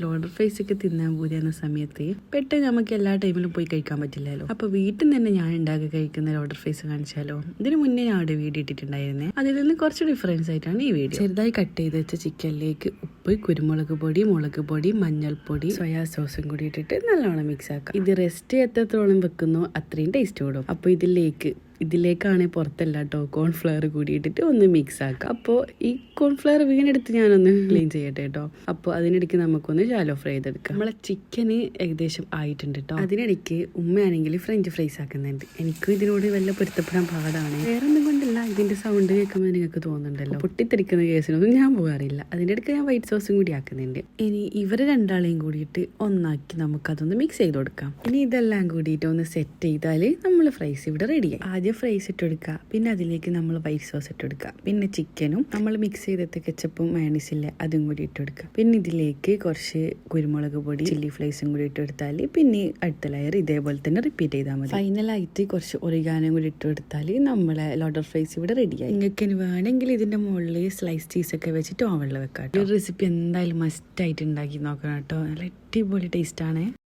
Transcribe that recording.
Loaded fries ഒക്കെ തിന്നാൻ പോരുന്ന സമയത്ത് പെട്ടെന്ന് നമുക്ക് എല്ലാ ടൈമിലും പോയി കഴിക്കാൻ പറ്റില്ലല്ലോ. അപ്പൊ വീട്ടിൽ നിന്ന് തന്നെ ഞാൻ ഉണ്ടാക്കി കഴിക്കുന്ന ലോഡർ ഫ്രൈസ് കാണിച്ചാലോ. ഇതിന് മുന്നേ ഞാൻ അവിടെ വീഡിയോ ഇട്ടിട്ടുണ്ടായിരുന്നേ. അതിൽ നിന്ന് കുറച്ച് ഡിഫറൻസ് ആയിട്ടാണ് ഈ വീഡിയോ. ചെറുതായി കട്ട് ചെയ്ത് വെച്ച ചിക്കനിലേക്ക് ഉപ്പ്, കുരുമുളക് പൊടി, മുളക് പൊടി, മഞ്ഞൾപ്പൊടി, സോയാ സോസും കൂടി ഇട്ടിട്ട് നല്ലോണം മിക്സ് ആക്കാം. ഇത് റെസ്റ്റ് എത്രത്തോളം വെക്കുന്നോ അത്രയും ടേസ്റ്റ് കൂടും. അപ്പൊ ഇതിലേക്കാണ് പുറത്തല്ല കേട്ടോ കോൺഫ്ലവർ കൂടി ഇട്ടിട്ട് ഒന്ന് മിക്സ് ആക്കാം. അപ്പോൾ ഈ കോൺഫ്ലവർ വീണെടുത്ത് ഞാനൊന്ന് ക്ലീൻ ചെയ്യട്ടെ കേട്ടോ. അപ്പോൾ അതിനിടയ്ക്ക് നമുക്കൊന്ന് ശാലോ ഫ്രൈ ചെയ്തെടുക്കാം. നമ്മളെ ചിക്കന് ഏകദേശം ആയിട്ടുണ്ട് കേട്ടോ. അതിനിടയ്ക്ക് ഉമ്മയാണെങ്കിൽ ഫ്രഞ്ച് ഫ്രൈസ് ആക്കുന്നുണ്ട്. എനിക്കും ഇതിനോട് വല്ല പൊരുത്തപ്പെടാൻ പാടാണ്. വേറെ ഒന്നും കൊണ്ടല്ല, ഇതിന്റെ സൗണ്ട് കേൾക്കുമ്പോൾ നിങ്ങൾക്ക് തോന്നുന്നുണ്ടല്ലോ പൊട്ടിത്തെറിക്കുന്ന കേസിനൊന്നും ഞാൻ പോകാറില്ല. അതിൻ്റെ ഇടയ്ക്ക് ഞാൻ വൈറ്റ് സോസും കൂടി ആക്കുന്നുണ്ട്. ഇനി ഇവരെ രണ്ടാളെയും കൂടിയിട്ട് ഒന്നാക്കി നമുക്കതൊന്ന് മിക്സ് ചെയ്ത് കൊടുക്കാം. ഇനി ഇതെല്ലാം കൂടിയിട്ട് ഒന്ന് സെറ്റ് ചെയ്താൽ നമ്മൾ ഫ്രൈസ് ഇവിടെ റെഡിയായി. ആദ്യം ഫ്രൈസ് ഇട്ട് കൊടുക്കുക, പിന്നെ അതിലേക്ക് നമ്മൾ വൈറ്റ് സോസ് ഇട്ട് കൊടുക്കുക, പിന്നെ ചിക്കനും നമ്മൾ മിക്സ് ചെയ്തെടുത്ത കെച്ചപ്പും മയോണീസില്ലേ അതും കൂടി ഇട്ട് കൊടുക്കുക. പിന്നെ ഇതിലേക്ക് കുറച്ച് കുരുമുളക് പൊടി, ചില്ലി ഫ്ലേക്സും കൂടി ഇട്ട് കൊടുത്താൽ പിന്നെ അടുത്ത ലെയർ ഇതേപോലെ തന്നെ റിപ്പീറ്റ് ചെയ്താൽ മതി. ഫൈനലായിട്ട് കുറച്ച് ഒറിഗാനോ കൂടി ഇട്ട് കൊടുത്താൽ നമ്മളെ ലോഡർ ഫ്രൈസ് ഇവിടെ റെഡിയായി. നിങ്ങൾക്ക് വേണമെങ്കിൽ ഇതിന്റെ മുകളിൽ സ്ലൈസ് ചീസ് ഒക്കെ വെച്ചിട്ട് ഓവനിൽ വെക്കാം. ഈ റെസിപ്പി എന്തായാലും മസ്റ്റ് ആയിട്ട് ഉണ്ടാക്കി നോക്കണം കേട്ടോ. നല്ല അടിപൊളി ടേസ്റ്റ് ആണ്.